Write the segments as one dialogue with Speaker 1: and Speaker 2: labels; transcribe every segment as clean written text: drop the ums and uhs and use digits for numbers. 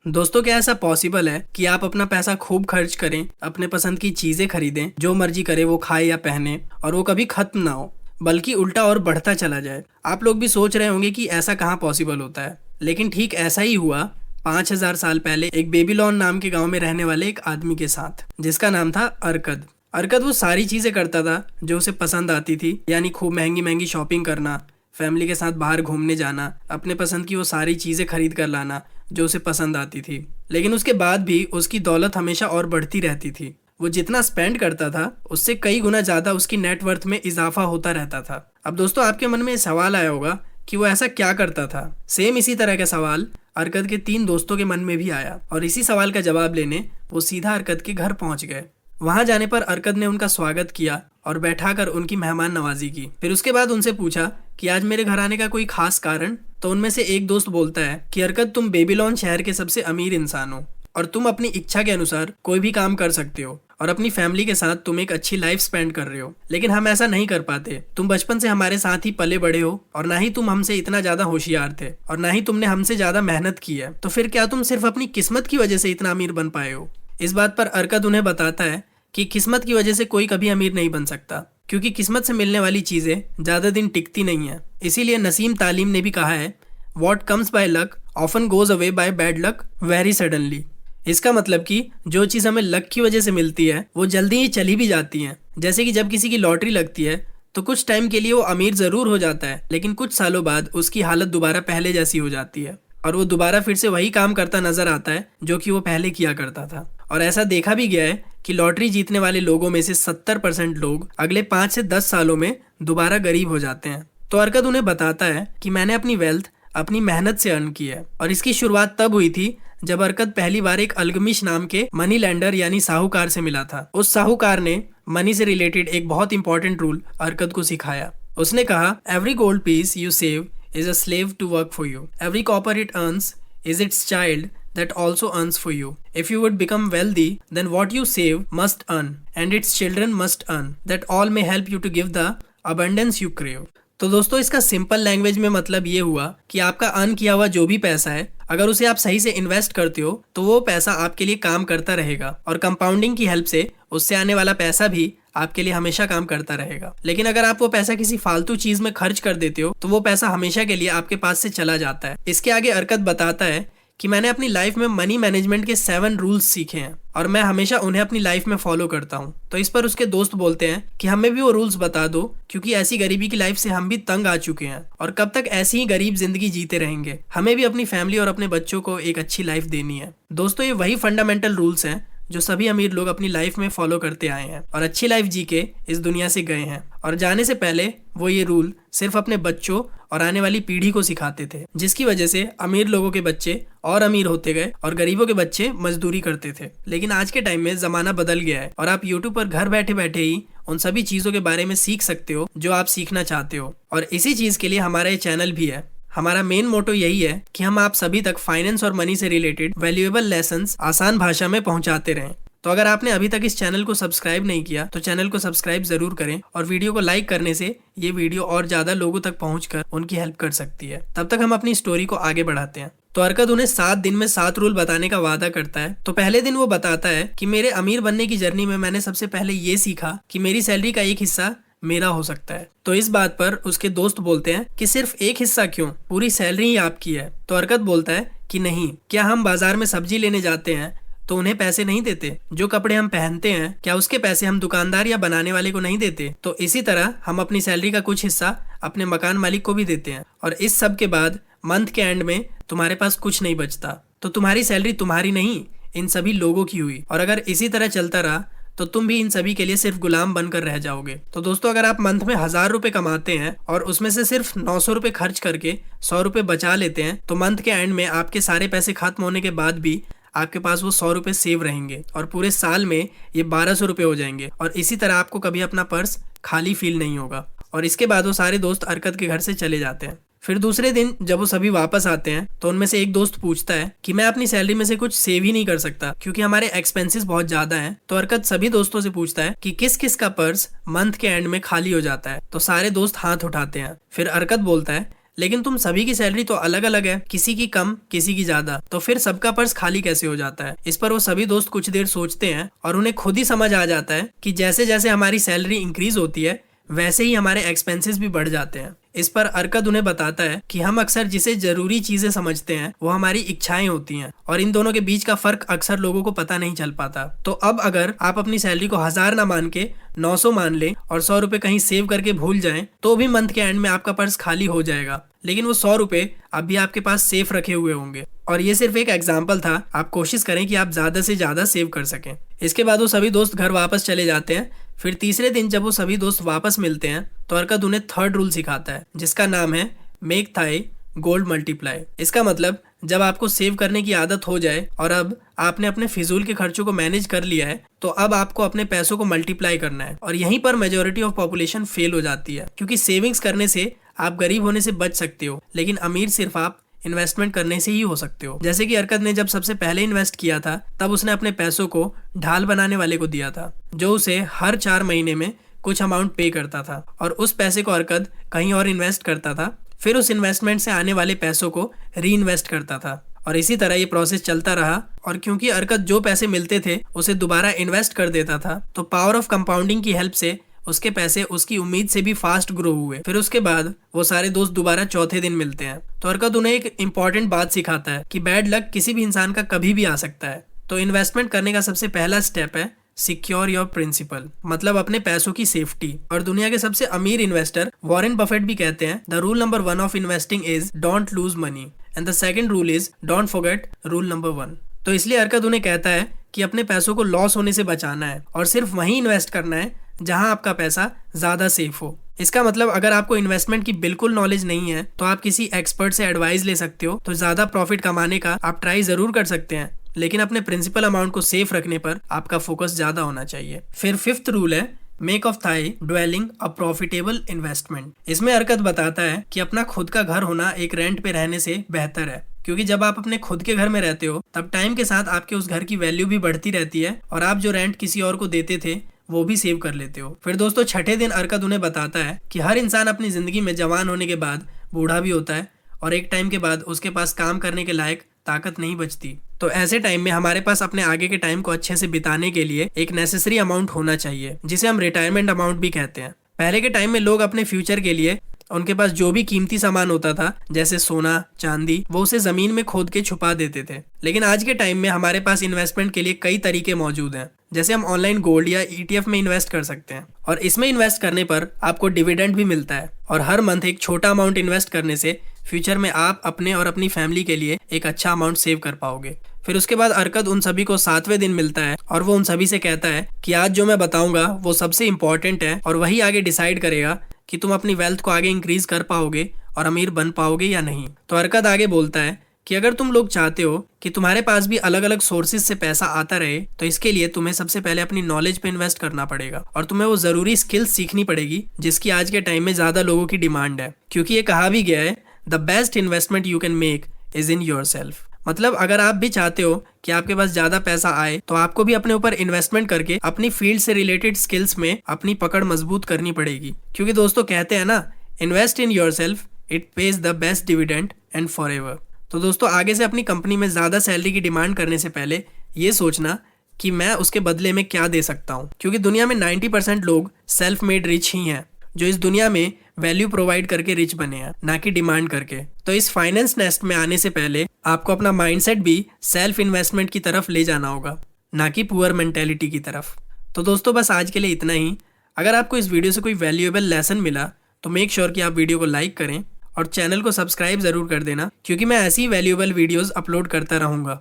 Speaker 1: दोस्तों, क्या ऐसा पॉसिबल है कि आप अपना पैसा खूब खर्च करें, अपने पसंद की चीजें खरीदें, जो मर्जी करे वो खाए या पहने, और वो कभी खत्म ना हो बल्कि उल्टा और बढ़ता चला जाए। आप लोग भी सोच रहे होंगे कि ऐसा कहाँ पॉसिबल होता है, लेकिन ठीक ऐसा ही हुआ 5000 साल पहले एक बेबीलोन नाम के गांव में रहने वाले एक आदमी के साथ, जिसका नाम था अरकद। अरकद वो सारी चीजें करता था जो उसे पसंद आती थी, यानी खूब महंगी महंगी शॉपिंग करना, फैमिली के साथ बाहर घूमने जाना, अपने पसंद की वो सारी चीजें खरीद कर लाना जो उसे पसंद आती थी। लेकिन उसके बाद भी उसकी दौलत हमेशा और बढ़ती रहती थी। वो जितना स्पेंड करता था उससे कई गुना ज्यादा उसकी नेटवर्थ में इजाफा होता रहता था। अब दोस्तों, आपके मन में सवाल आया होगा कि वो ऐसा क्या करता था। सेम इसी तरह का सवाल अरकद के 3 दोस्तों के मन में भी आया, और इसी सवाल का जवाब लेने वो सीधा अरकद के घर पहुंच गए। वहां जाने पर अरकद ने उनका स्वागत किया और बैठाकर उनकी मेहमान नवाजी की। फिर उसके बाद उनसे पूछा कि आज मेरे घर आने का कोई खास कारण। तो उनमें से एक दोस्त बोलता है कि अरकद, तुम बेबीलोन शहर के सबसे अमीर इंसान हो और तुम अपनी इच्छा के अनुसार कोई भी काम कर सकते हो, और अपनी फैमिली के साथ तुम एक अच्छी लाइफ स्पेंड कर रहे हो। लेकिन हम ऐसा नहीं कर पाते। तुम बचपन से हमारे साथ ही पले बड़े हो, और ना ही तुम हमसे इतना ज्यादा होशियार थे, और ना ही तुमने हमसे ज्यादा मेहनत की है। तो फिर क्या तुम सिर्फ अपनी किस्मत की वजह से इतना अमीर बन पाए हो? इस बात पर अरकद उन्हें बताता है कि किस्मत की वजह से कोई कभी अमीर नहीं बन सकता, क्योंकि किस्मत से मिलने वाली चीजें ज्यादा दिन टिकती नहीं है। इसीलिए नसीम तालीम ने भी कहा है, what comes by luck often goes away by bad luck very suddenly. इसका मतलब कि जो चीज हमें लक की वजह से मिलती है वो जल्दी ही चली भी जाती है। जैसे कि जब किसी की लॉटरी लगती है तो कुछ टाइम के लिए वो अमीर जरूर हो जाता है, लेकिन कुछ सालों बाद उसकी हालत दोबारा पहले जैसी हो जाती है, और वो दोबारा फिर से वही काम करता नजर आता है जो कि वो पहले किया करता था। और ऐसा देखा भी गया है कि लॉटरी जीतने वाले लोगों में से 70% लोग अगले 5 से 10 सालों में दोबारा गरीब हो जाते हैं। तो अरकद उन्हें बताता है कि मैंने अपनी वेल्थ अपनी मेहनत से अर्न की है, और इसकी शुरुआत तब हुई थी जब अरकद पहली बार एक अल्गमिश नाम के मनी लैंडर यानी साहूकार से मिला था। उस साहूकार ने मनी से रिलेटेड एक बहुत इंपॉर्टेंट रूल अरकद को सिखाया। उसने कहा, every gold piece you save is a slave to work for you. Every copper it earns is its child that also earns for you. If you would become wealthy, then what you save must earn, and its children must earn, that all may help you to give the abundance you crave. तो दोस्तों, इसका simple language में मतलब ये हुआ कि आपका earn किया हुआ जो भी पैसा है, अगर उसे आप सही से इन्वेस्ट करते हो तो वो पैसा आपके लिए काम करता रहेगा, और कंपाउंडिंग की हेल्प से उससे आने वाला पैसा भी आपके लिए हमेशा काम करता रहेगा। लेकिन अगर आप वो पैसा किसी फालतू चीज में खर्च कर देते हो तो वो पैसा हमेशा के लिए आपके पास से चला जाता है। इसके आगे अरकद बताता है कि मैंने अपनी लाइफ में मनी मैनेजमेंट के 7 रूल्स सीखे हैं, और मैं हमेशा उन्हें अपनी लाइफ में फॉलो करता हूँ। तो इस पर उसके दोस्त बोलते हैं कि हमें भी वो रूल्स बता दो, क्योंकि ऐसी गरीबी की लाइफ से हम भी तंग आ चुके हैं, और कब तक ऐसी ही गरीब जिंदगी जीते रहेंगे। हमें भी अपनी फैमिली और अपने बच्चों को एक अच्छी लाइफ देनी है। दोस्तों, ये वही फंडामेंटल रूल्स हैं जो सभी अमीर लोग अपनी लाइफ में फॉलो करते आए हैं, और अच्छी लाइफ जी के इस दुनिया से गए हैं। और जाने से पहले वो ये रूल सिर्फ अपने बच्चों और आने वाली पीढ़ी को सिखाते थे, जिसकी वजह से अमीर लोगों के बच्चे और अमीर होते गए और गरीबों के बच्चे मजदूरी करते थे। लेकिन आज के टाइम में जमाना बदल गया है, और आप यूट्यूब पर घर बैठे बैठे ही उन सभी चीजों के बारे में सीख सकते हो जो आप सीखना चाहते हो। और इसी चीज के लिए हमारा ये चैनल भी है। हमारा मेन मोटो यही है कि हम आप सभी तक फाइनेंस और मनी से रिलेटेड वैल्यूएबल लेसन्स आसान भाषा में पहुंचाते रहें। तो अगर आपने अभी तक इस चैनल को सब्सक्राइब नहीं किया तो चैनल को सब्सक्राइब जरूर करें, और वीडियो को लाइक करने से ये वीडियो और ज्यादा लोगों तक पहुंचकर उनकी हेल्प कर सकती है। तब तक हम अपनी स्टोरी को आगे बढ़ाते हैं। तो अरकद उन्हें 7 दिन में 7 रूल बताने का वादा करता है। तो पहले दिन वो बताता है कि मेरे अमीर बनने की जर्नी में मैंने सबसे पहले ये सीखा कि मेरी सैलरी का एक हिस्सा मेरा हो सकता है। तो इस बात पर उसके दोस्त बोलते हैं कि सिर्फ एक हिस्सा क्यों, पूरी सैलरी ही आपकी है। तो अरकद बोलता है कि नहीं, क्या हम बाजार में सब्जी लेने जाते हैं तो उन्हें पैसे नहीं देते? जो कपड़े हम पहनते हैं, क्या उसके पैसे हम दुकानदार या बनाने वाले को नहीं देते? तो इसी तरह हम अपनी सैलरी का कुछ हिस्सा अपने मकान मालिक को भी देते हैं, और इस सब के बाद मंथ के एंड में तुम्हारे पास कुछ नहीं बचता। तो तुम्हारी सैलरी तुम्हारी नहीं, इन सभी लोगों की हुई, और अगर इसी तरह चलता रहा तो तुम भी इन सभी के लिए सिर्फ गुलाम बनकर रह जाओगे। तो दोस्तों, अगर आप मंथ में 1000 रुपए कमाते हैं और उसमें से सिर्फ 900 रुपए खर्च करके 100 रुपए बचा लेते हैं, तो मंथ के एंड में आपके सारे पैसे खत्म होने के बाद भी आपके पास वो 100 रुपए सेव रहेंगे, और पूरे साल में ये 1200 रुपए हो जाएंगे। और इसी तरह आपको कभी अपना पर्स खाली फील नहीं होगा। और इसके बाद वो सारे दोस्त अरकद के घर से चले जाते हैं। फिर दूसरे दिन जब वो सभी वापस आते हैं तो उनमें से एक दोस्त पूछता है कि मैं अपनी सैलरी में से कुछ सेव ही नहीं कर सकता क्योंकि हमारे एक्सपेंसेस बहुत ज्यादा हैं। तो अरकद सभी दोस्तों से पूछता है कि किस किस का पर्स मंथ के एंड में खाली हो जाता है। तो सारे दोस्त हाथ उठाते हैं। फिर अरकद बोलता है, लेकिन तुम सभी की सैलरी तो अलग अलग है, किसी की कम किसी की ज्यादा, तो फिर सबका पर्स खाली कैसे हो जाता है। इस पर वो सभी दोस्त कुछ देर सोचते हैं और उन्हें खुद ही समझ आ जाता है कि जैसे जैसे हमारी सैलरी इंक्रीज होती है वैसे ही हमारे एक्सपेंसेस भी बढ़ जाते हैं। इस पर अरकद उन्हें बताता है कि हम अक्सर जिसे जरूरी चीजें समझते हैं वो हमारी इच्छाएं होती हैं और इन दोनों के बीच का फर्क अक्सर लोगों को पता नहीं चल पाता। तो अब अगर आप अपनी सैलरी को 1000 ना मान के 900 मान लें और 100 रुपए कहीं सेव करके भूल जाएं तो भी मंथ के एंड में आपका पर्स खाली हो जाएगा, लेकिन वो 100 रुपए अभी आपके पास सेफ रखे हुए होंगे। और ये सिर्फ एक एग्जाम्पल था, आप कोशिश करें कि आप ज्यादा से ज्यादा सेव कर सकें। इसके बाद वो सभी दोस्त घर वापस चले जाते हैं। फिर तीसरे दिन जब वो सभी दोस्त वापस मिलते हैं तो अरकद उन्हें थर्ड रूल सिखाता है जिसका नाम है मेक थाई गोल्ड मल्टीप्लाई। इसका मतलब जब आपको सेव करने की आदत हो जाए और अब आपने अपने फिजूल के खर्चों को मैनेज कर लिया है तो अब आपको अपने पैसों को मल्टीप्लाई करना है। और यहीं पर मेजोरिटी ऑफ पॉपुलेशन फेल हो जाती है, क्योंकि सेविंग्स करने से आप गरीब होने से बच सकते हो, लेकिन अमीर सिर्फ आप इन्वेस्टमेंट करने से ही हो सकते हो। जैसे कि अरकद ने जब सबसे पहले इन्वेस्ट किया था तब उसने अपने पैसों को ढाल बनाने वाले को दिया था जो उसे हर 4 महीने में कुछ अमाउंट पे करता था और उस पैसे को अरकद कहीं और इन्वेस्ट करता था, फिर उस इन्वेस्टमेंट से आने वाले पैसों को री इन्वेस्ट करता था और इसी तरह ये प्रोसेस चलता रहा। और क्योंकि अरकद जो पैसे मिलते थे उसे दोबारा इन्वेस्ट कर देता था तो पावर ऑफ कंपाउंडिंग की हेल्प से उसके पैसे उसकी उम्मीद से भी फास्ट ग्रो हुए। फिर उसके बाद वो सारे दोस्त दोबारा चौथे दिन मिलते हैं तो अरकद उन्हें एक इम्पॉर्टेंट बात सिखाता है कि बैड लक किसी भी इंसान का कभी भी आ सकता है। तो इन्वेस्टमेंट करने का सबसे पहला स्टेप है सिक्योर योर प्रिंसिपल, मतलब अपने पैसों की सेफ्टी। और दुनिया के सबसे अमीर इन्वेस्टर वॉरेन बफेट भी कहते हैं the rule number 1 of investing is don't lose money and the second rule is don't forget rule number 1। तो इसलिए अरकद उन्हें कहता है कि अपने पैसों को लॉस होने से बचाना है और सिर्फ वहीं इन्वेस्ट करना है जहां आपका पैसा ज्यादा सेफ हो। इसका मतलब अगर आपको इन्वेस्टमेंट की बिल्कुल नॉलेज नहीं है तो आप किसी एक्सपर्ट से एडवाइस ले सकते हो, तो ज्यादा प्रॉफिट कमाने का आप ट्राई जरूर कर सकते हैं, लेकिन अपने प्रिंसिपल अमाउंट को सेफ रखने पर आपका फोकस ज्यादा होना चाहिए। फिर 5th रूल है make of thigh dwelling a profitable investment. इसमें अरकद बताता है कि अपना खुद का घर होना एक रेंट पे रहने से बेहतर है, क्योंकि जब आप अपने खुद के घर में रहते हो तब टाइम के साथ आपके उस घर की वैल्यू भी बढ़ती रहती है और आप जो रेंट किसी और को देते थे वो भी सेव कर लेते हो। फिर दोस्तों 6ठे दिन अरकद उन्हें बताता है कि हर इंसान अपनी जिंदगी में जवान होने के बाद बूढ़ा भी होता है और एक टाइम के बाद उसके पास काम करने के लायक ताकत नहीं बचती। तो ऐसे टाइम में हमारे पास अपने आगे के टाइम को अच्छे से बिताने के लिए एक नेसेसरी अमाउंट होना चाहिए जिसे हम रिटायरमेंट अमाउंट भी कहते हैं। पहले के टाइम में लोग अपने फ्यूचर के लिए उनके पास जो भी कीमती सामान होता था जैसे सोना चांदी वो उसे जमीन में खोद के छुपा देते थे, लेकिन आज के टाइम में हमारे पास इन्वेस्टमेंट के लिए कई तरीके मौजूद हैं। जैसे हम ऑनलाइन गोल्ड या ETF में इन्वेस्ट कर सकते हैं और इसमें इन्वेस्ट करने पर आपको डिविडेंड भी मिलता है और हर मंथ एक छोटा अमाउंट इन्वेस्ट करने से फ्यूचर में आप अपने और अपनी फैमिली के लिए एक अच्छा अमाउंट सेव कर पाओगे। फिर उसके बाद अरकद उन सभी को 7वें दिन मिलता है और वो उन सभी से कहता है कि आज जो मैं बताऊंगा वो सबसे इम्पोर्टेंट है और वही आगे डिसाइड करेगा कि तुम अपनी वेल्थ को आगे इंक्रीज कर पाओगे और अमीर बन पाओगे या नहीं। तो अरकद आगे बोलता है कि अगर तुम लोग चाहते हो कि तुम्हारे पास भी अलग अलग सोर्सेज से पैसा आता रहे तो इसके लिए तुम्हें सबसे पहले अपनी नॉलेज पे इन्वेस्ट करना पड़ेगा और तुम्हें वो जरूरी स्किल्स सीखनी पड़ेगी जिसकी आज के टाइम में ज्यादा लोगों की डिमांड है, क्योंकि ये कहा भी गया है the best investment you can make is in yourself. मतलब अगर आप भी चाहते हो कि आपके पास ज्यादा पैसा आए तो आपको भी अपने ऊपर इन्वेस्टमेंट करके अपनी फील्ड से रिलेटेड स्किल्स में अपनी पकड़ मजबूत करनी पड़ेगी, क्योंकि दोस्तों कहते हैं ना invest in yourself it pays the best dividend and forever. तो दोस्तों आगे से अपनी कंपनी में ज्यादा सैलरी की डिमांड करने से पहले ये सोचना कि मैं उसके बदले में क्या दे सकता हूँ, क्योंकि दुनिया में 90% लोग सेल्फ मेड रिच ही हैं जो इस दुनिया में वैल्यू प्रोवाइड करके रिच बने हैं, ना कि डिमांड करके। तो इस फाइनेंस नेस्ट में आने से पहले आपको अपना माइंडसेट भी सेल्फ इन्वेस्टमेंट की तरफ ले जाना होगा, ना कि पुअर मेंटेलिटी की तरफ। तो दोस्तों बस आज के लिए इतना ही। अगर आपको इस वीडियो से कोई वैल्यूएबल लेसन मिला तो मेक श्योर कि आप वीडियो को लाइक करें और चैनल को सब्सक्राइब जरूर कर देना, क्योंकि मैं ऐसी वैल्यूएबल वीडियोस अपलोड करता रहूँगा।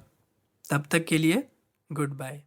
Speaker 1: तब तक के लिए गुड बाय।